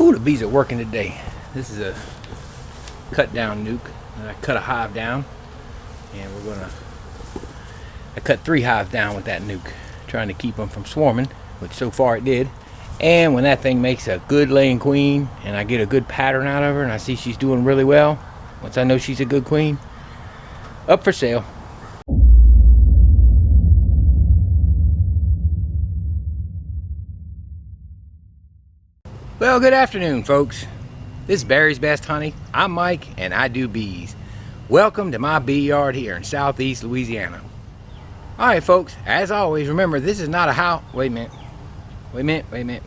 Ooh, the bees are working today. This is a cut down nuke. I cut a hive down, and I cut 3 hives down with that nuke, trying to keep them from swarming, which so far it did. And when that thing makes a good laying queen, and I get a good pattern out of her, and I see she's doing really well, once I know she's a good queen, up for sale. Well, good afternoon, folks. This is Barry's Best Honey. I'm Mike, and I do bees. Welcome to my bee yard here in southeast Louisiana. All right, folks, as always, remember, this is not a Wait a minute.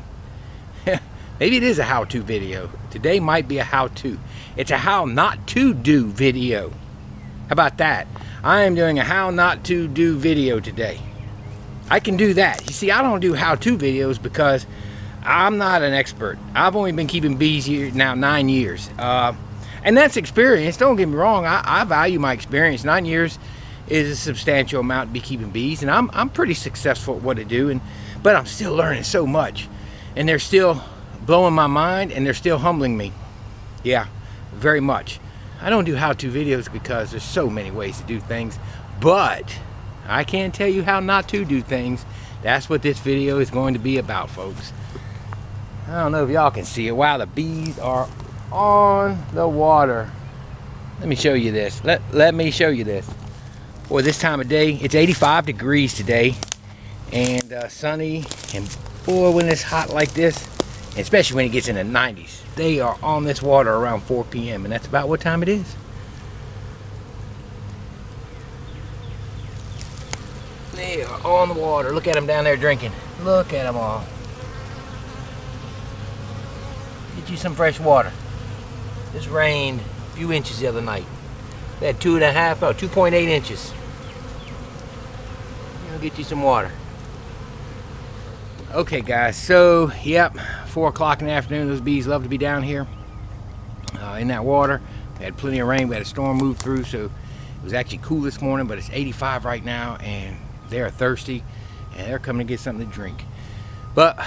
Maybe it is a how-to video. Today might be a how-to. It's a how not to do video. How about that? I am doing a how not to do video today. I can do that. You see, I don't do how-to videos because I'm not an expert. I've only been keeping bees here now 9 years. And that's experience. Don't get me wrong. I value my experience. 9 years is a substantial amount to be keeping bees. And I'm pretty successful at what I do. But I'm still learning so much. And they're still blowing my mind. And they're still humbling me. Yeah, very much. I don't do how-to videos because there's so many ways to do things. But I can tell you how not to do things. That's what this video is going to be about, folks. I don't know if y'all can see it. Wow, the bees are on the water. Let me show you this. Let me show you this. Boy, this time of day, it's 85 degrees today, and sunny, and boy, when it's hot like this, especially when it gets in the 90s, they are on this water around 4 p.m., and that's about what time it is. They are on the water. Look at them down there drinking. Look at them all. Get you some fresh water. This rained a few inches the other night. They had 2.8 inches. I'll get you some water. Okay, guys, so yep, 4 o'clock in the afternoon. Those bees love to be down here in that water. We had plenty of rain. We had a storm move through, so it was actually cool this morning, but it's 85 right now, and they're thirsty, and they're coming to get something to drink. But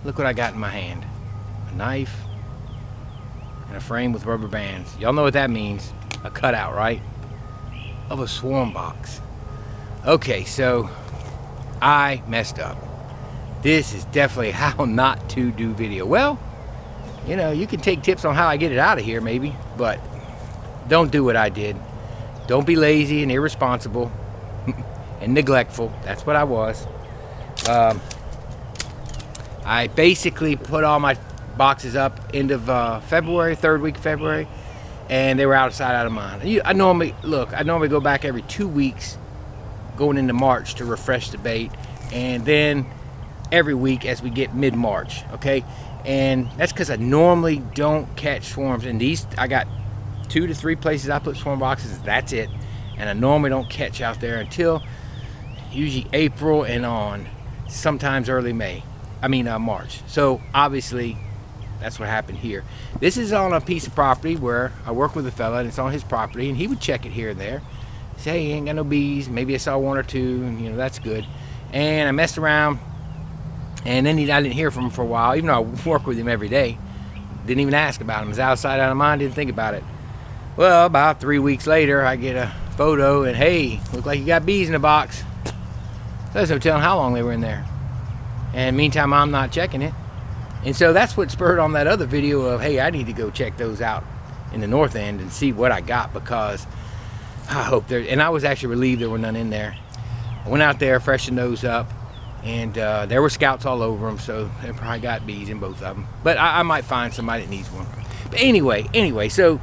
look what I got in my hand. Knife and a frame with rubber bands. Y'all know what that means. A cutout, right? Of a swarm box. Okay, so I messed up. This is definitely how not to do video. Well, you know, you can take tips on how I get it out of here maybe, but don't do what I did. Don't be lazy and irresponsible and neglectful. That's what I was. I basically put all my boxes up end of February, 3rd week of February, and they were out of sight, out of mind. I normally go back every 2 weeks going into March to refresh the bait, and then every week as we get mid-March, okay? And that's because I normally don't catch swarms. And these, I got 2 to 3 places I put swarm boxes, that's it. And I normally don't catch out there until usually April and on, sometimes early March. So obviously that's what happened here. This is on a piece of property where I work with a fella, and it's on his property, and he would check it here and there. Say, hey, he ain't got no bees. Maybe I saw 1 or 2, and you know, that's good. And I messed around, and then I didn't hear from him for a while, even though I work with him every day. Didn't even ask about him. It was outside, out of mind, didn't think about it. Well, about 3 weeks later, I get a photo, and hey, look like you got bees in the box. So there's no telling how long they were in there. And meantime, I'm not checking it. And so that's what spurred on that other video of, hey, I need to go check those out in the north end and see what I got, because I hope there, and I was actually relieved there were none in there. I went out there, freshened those up, and there were scouts all over them, so they probably got bees in both of them. But I might find somebody that needs one. But anyway, so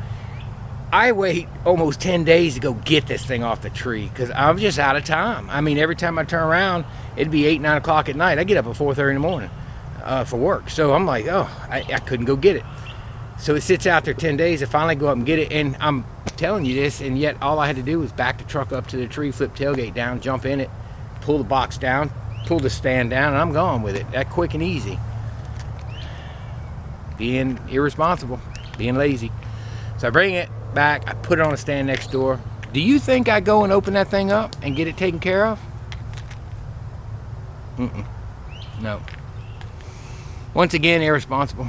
I wait almost 10 days to go get this thing off the tree because I'm just out of time. I mean, every time I turn around, it'd be 8, 9 o'clock at night. I get up at 4:30 in the morning for work. So I'm like, oh, I couldn't go get it. So it sits out there 10 days. I finally go up and get it, and I'm telling you this, and yet all I had to do was back the truck up to the tree, flip tailgate down, jump in it, pull the box down, pull the stand down, and I'm gone with it. That quick and easy. Being irresponsible, being lazy. So I bring it back, I put it on a stand next door. Do you think I go and open that thing up and get it taken care of? No. Once again, irresponsible.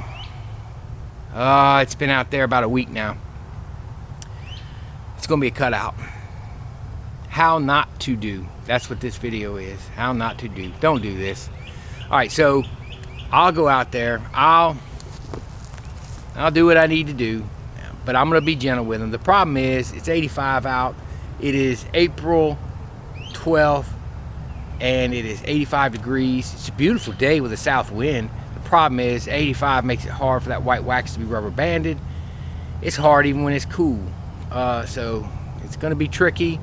It's been out there about a week now. It's gonna be a cutout. How not to do. That's what this video is. How not to do. Don't do this. All right, so I'll go out there. I'll do what I need to do, but I'm gonna be gentle with them. The problem is it's 85 out. It is April 12th, and it is 85 degrees. It's a beautiful day with a south wind. The problem is 85 makes it hard for that white wax to be rubber banded. It's hard even when it's cool. So it's gonna be tricky,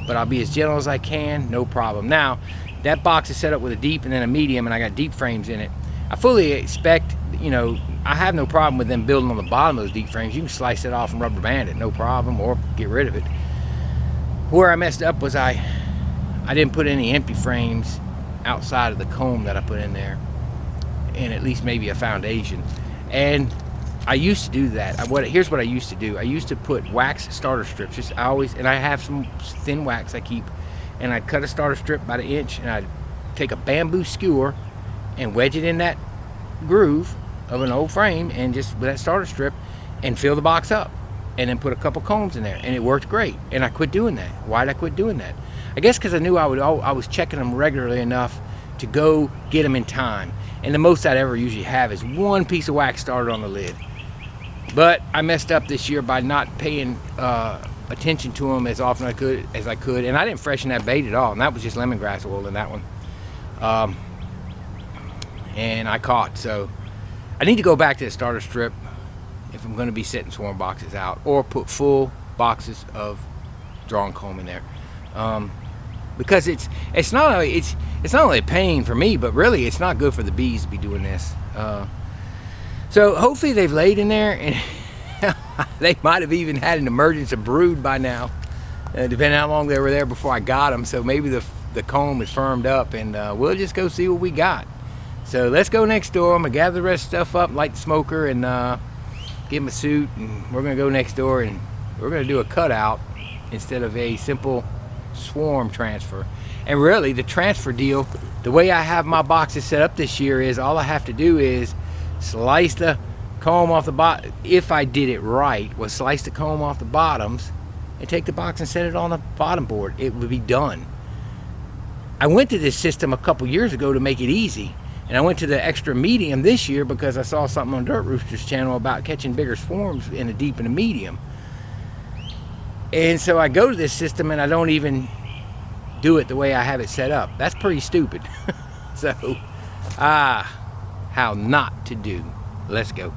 but I'll be as gentle as I can, no problem. Now, that box is set up with a deep and then a medium, and I got deep frames in it. I fully expect, I have no problem with them building on the bottom of those deep frames. You can slice it off and rubber band it, no problem, or get rid of it. Where I messed up was I didn't put any empty frames outside of the comb that I put in there, and at least maybe a foundation. And I used to do that. Here's what I used to do. I used to put wax starter strips. And I have some thin wax I keep, and I'd cut a starter strip about 1 inch, and I'd take a bamboo skewer and wedge it in that groove of an old frame, and just with that starter strip, and fill the box up, and then put a couple combs in there, and it worked great. And I quit doing that. Why did I quit doing that? I guess because I knew I was checking them regularly enough to go get them in time. And the most I'd ever usually have is 1 piece of wax started on the lid. But I messed up this year by not paying attention to them as often as I could, and I didn't freshen that bait at all, and that was just lemongrass oil in that one. And I caught, so I need to go back to the starter strip if I'm going to be setting swarm boxes out, or put full boxes of drawn comb in there, because it's not only a pain for me, but really it's not good for the bees to be doing this. So hopefully they've laid in there, and they might have even had an emergence of brood by now, depending on how long they were there before I got them. So maybe the comb is firmed up, and we'll just go see what we got. So let's go next door. I'm gonna gather the rest of the stuff up, light the smoker, and give him a suit, and we're gonna go next door, and we're gonna do a cutout instead of a simple swarm transfer. And really, the transfer deal, the way I have my boxes set up this year, is all I have to do is slice the comb off the bottom. If I did it right, was slice the comb off the bottoms and take the box and set it on the bottom board. It would be done. I went to this system a couple years ago to make it easy, and I went to the extra medium this year because I saw something on Dirt Rooster's channel about catching bigger swarms in a deep and a medium. And so I go to this system and I don't even do it the way I have it set up. That's pretty stupid. So how not to do. Let's go.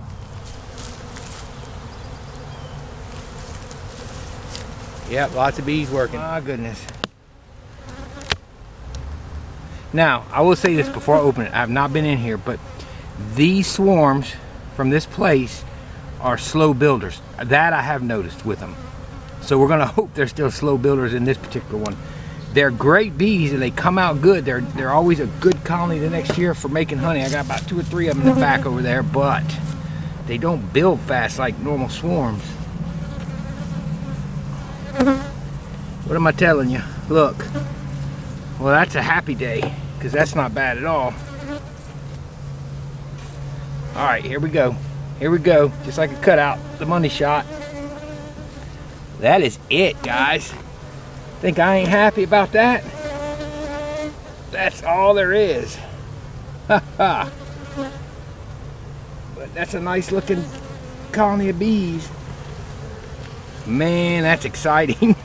Yep, lots of bees working. Oh goodness. Now, I will say this before I open it. I have not been in here, but these swarms from this place are slow builders. That I have noticed with them. So we're gonna hope they're still slow builders in this particular one. They're great bees and they come out good. They're always a good colony the next year for making honey. I got about 2 or 3 of them in the back over there, but they don't build fast like normal swarms. What am I telling you? Look. Well, that's a happy day, because that's not bad at all. All right, here we go. Here we go. Just like a cutout, the money shot. That is it, guys. Think I ain't happy about that? That's all there is. Ha ha. But that's a nice looking colony of bees. Man, that's exciting.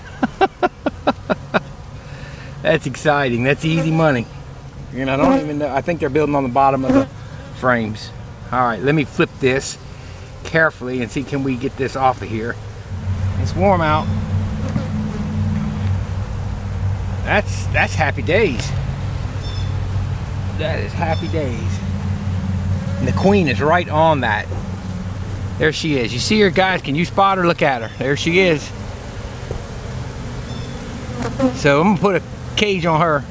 That's exciting. That's easy money. And I don't even know. I think they're building on the bottom of the frames. All right, let me flip this carefully and see, can we get this off of here. It's warm out. That's happy days. That is happy days. And the queen is right on that. There she is. You see her, guys? Can you spot her? Look at her. There she is. So I'm gonna put a cage on her.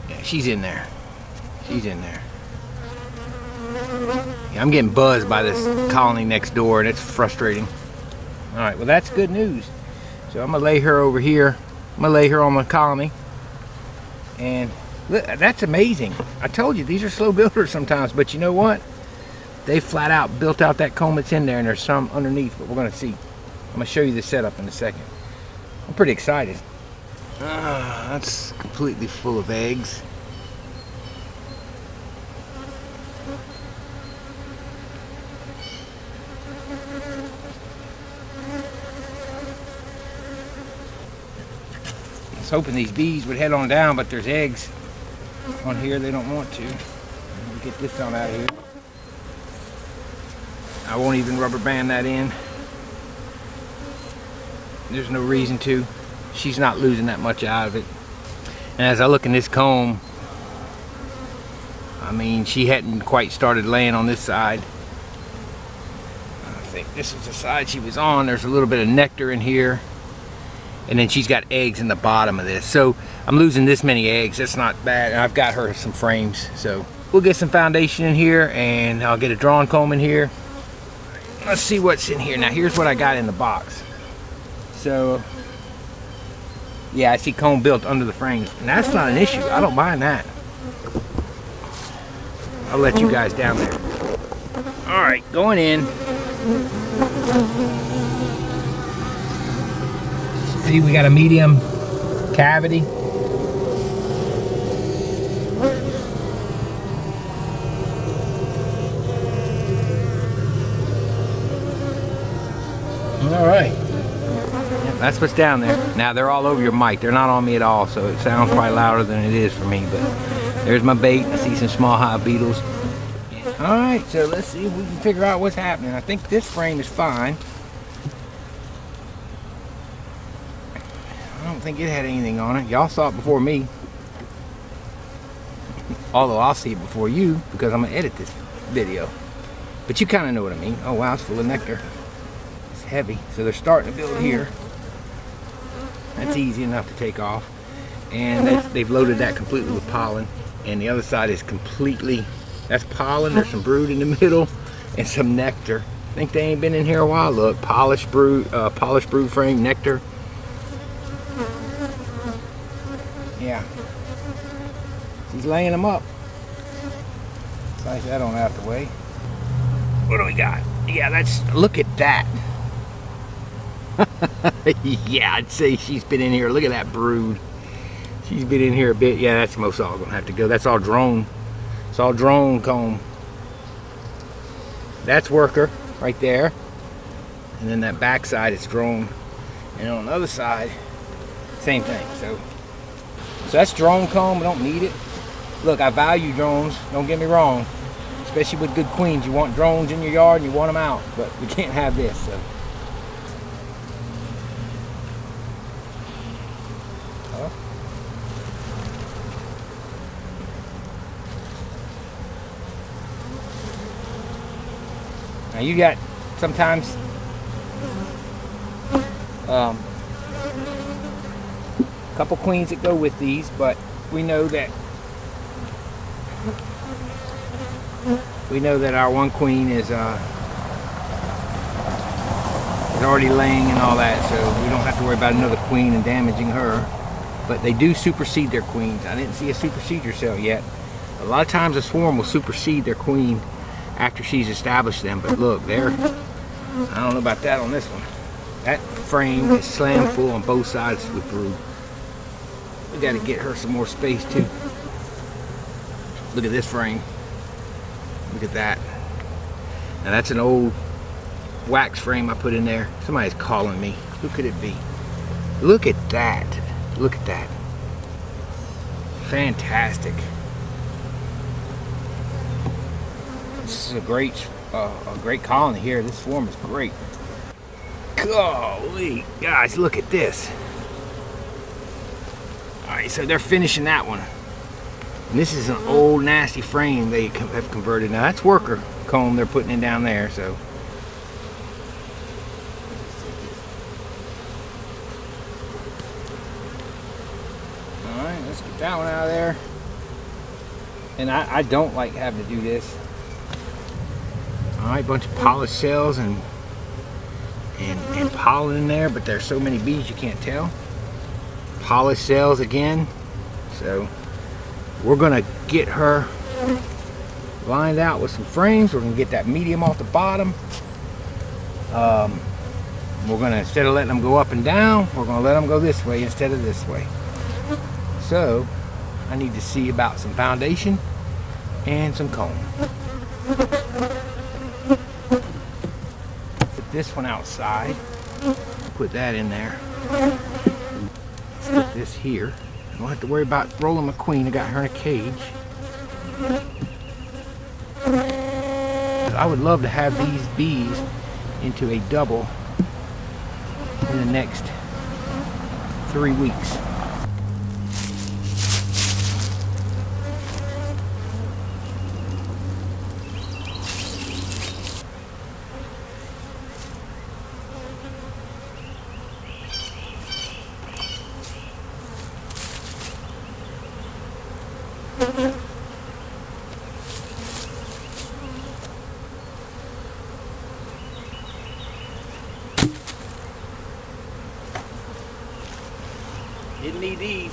Yeah, she's in there. She's in there. Yeah, I'm getting buzzed by this colony next door, and it's frustrating. All right, well, that's good news. So I'm gonna lay her over here. I'm gonna lay her on my colony. And look, that's amazing. I told you, these are slow builders sometimes, but you know what? They flat out built out that comb that's in there, and there's some underneath, but we're gonna see. I'm gonna show you the setup in a second. I'm pretty excited. That's completely full of eggs. I was hoping these bees would head on down, but there's eggs on here. They don't want to. Let me get this on out of here. I won't even rubber band that in. There's no reason to. She's not losing that much out of it. And as I look in this comb, I mean, she hadn't quite started laying on this side. I think this was the side she was on. There's a little bit of nectar in here. And then she's got eggs in the bottom of this. So I'm losing this many eggs. That's not bad. And I've got her some frames. So we'll get some foundation in here, and I'll get a drawn comb in here. Let's see what's in here. Now here's what I got in the box. So yeah, I see comb built under the frames, and that's not an issue. I don't mind that. I'll let you guys down there. All right, going in. See, we got a medium cavity. All right. That's what's down there. Now they're all over your mic. They're not on me at all, so it sounds probably louder than it is for me. But there's my bait. I see some small hive beetles. All right, so let's see if we can figure out what's happening. I think this frame is fine. I don't think it had anything on it. Y'all saw it before me. Although I'll see it before you because I'm gonna edit this video. But you kind of know what I mean. Oh wow, it's full of nectar. It's heavy. So they're starting to build here. That's easy enough to take off. And they've loaded that completely with pollen. And the other side is completely, that's pollen. There's some brood in the middle and some nectar. Think they ain't been in here a while. Look, polished brood frame, nectar. Yeah. She's laying them up. Slice that on out the way. What do we got? Yeah, look at that. Yeah, I'd say she's been in here. Look at that brood. She's been in here a bit. Yeah, that's most all gonna have to go. That's all drone. It's all drone comb. That's worker right there. And then that back side is drone. And on the other side, same thing. So that's drone comb. I don't need it. Look, I value drones. Don't get me wrong. Especially with good queens. You want drones in your yard and you want them out. But we can't have this. So. Now you got sometimes a couple queens that go with these, but we know that our one queen is already laying and all that, so we don't have to worry about another queen and damaging her. But they do supersede their queens. I didn't see a supersede cell yet. A lot of times a swarm will supersede their queen after she's established them, but look, I don't know about that on this one. That frame is slammed full on both sides with brood. We got to get her some more space too. Look at this frame. Look at that. Now that's an old wax frame I put in there. Somebody's calling me. Who could it be? Look at that. Look at that. Fantastic. This is a great colony here. This swarm is great. Golly, guys, look at this. All right, so they're finishing that one. And this is an old nasty frame they have converted. Now that's worker comb they're putting in down there. So all right, let's get that one out of there. And I don't like having to do this. Alright, bunch of polished cells and pollen in there, but there's so many bees you can't tell. Polished cells again. So we're gonna get her lined out with some frames. We're gonna get that medium off the bottom. We're gonna, instead of letting them go up and down, we're gonna let them go this way instead of this way. So I need to see about some foundation and some comb. Put this one outside. Put that in there. Let's put this here. I don't have to worry about rolling my queen. I got her in a cage. I would love to have these bees into a double in the next 3 weeks. Didn't need these.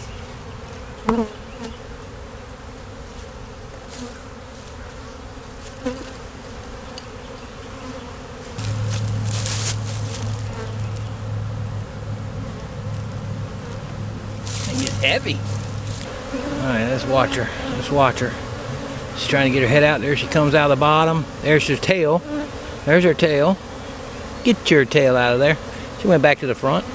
Thing is heavy. Alright, let's watch her. Let's watch her. She's trying to get her head out. There she comes out of the bottom. There's her tail. There's her tail. Get your tail out of there. She went back to the front.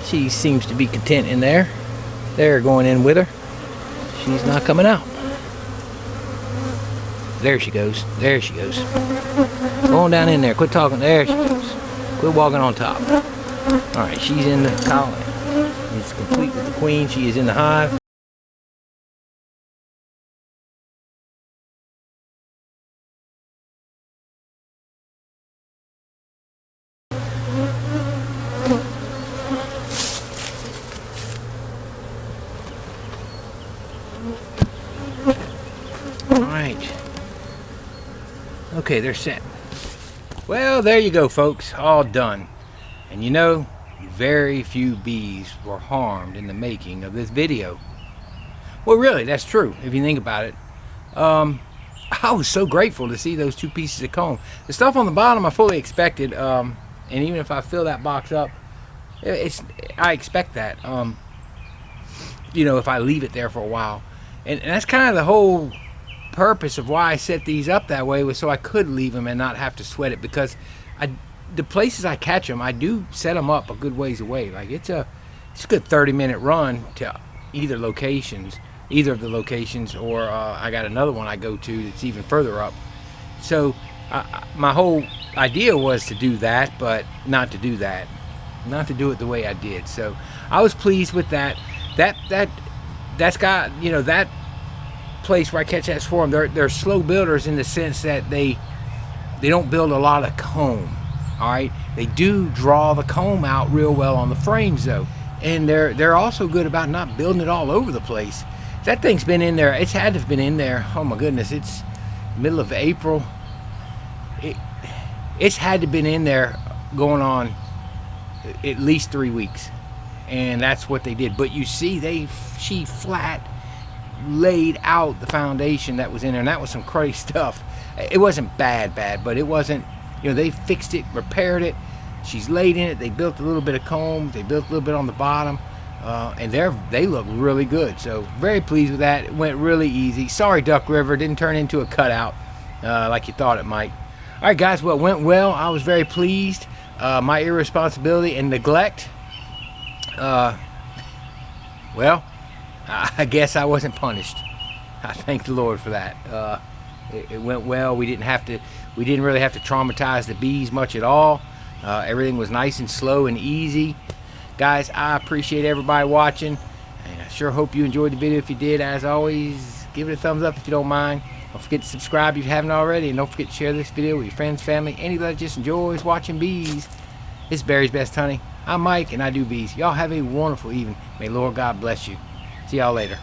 She seems to be content in there. They're going in with her. She's not coming out. There she goes. There she goes. Going down in there. Quit talking. There she goes. Quit walking on top. Alright, she's in the colony. It's complete with the queen. She is in the hive. Alright. Okay, they're set. Well, there you go, folks. All done. And you know, very few bees were harmed in the making of this video. Well, really, that's true, if you think about it. I was so grateful to see those 2 pieces of comb. The stuff on the bottom I fully expected, and even if I fill that box up, I expect that. You know, if I leave it there for a while. And that's kind of the whole purpose of why I set these up that way, was so I could leave them and not have to sweat it, because the places I catch them, I do set them up a good ways away. Like it's a good 30-minute run to either of the locations, or I got another one I go to that's even further up. So my whole idea was to do that, but not to do that, not to do it the way I did. So I was pleased with that. That's got, you know, that place where I catch that swarm, they're slow builders in the sense that they don't build a lot of comb. All right, they do draw the comb out real well on the frames though, and they're also good about not building it all over the place. That thing's been in there. It's had to have been in there. Oh my goodness, it's middle of April. It's had to have been in there going on at least 3 weeks, and that's what they did. But you see, she flat laid out the foundation that was in there, and that was some crazy stuff. It wasn't bad, but it wasn't, you know, they fixed it, repaired it. She's laid in it. They built a little bit of comb. They built a little bit on the bottom, and they look really good. So very pleased with that. It went really easy. Sorry, Duck River, didn't turn into a cutout like you thought it might. All right, guys, well, it went well. I was very pleased. My irresponsibility and neglect, well, I guess I wasn't punished. I thank the Lord for that. It went well. We didn't really have to traumatize the bees much at all. Everything was nice and slow and easy. Guys, I appreciate everybody watching, and I sure hope you enjoyed the video. If you did, as always, give it a thumbs up if you don't mind. Don't forget to subscribe if you haven't already, and don't forget to share this video with your friends, family, anybody that just enjoys watching bees. It's Barry's Best Honey. I'm Mike, and I do bees. Y'all have a wonderful evening. May Lord God bless you. See y'all later.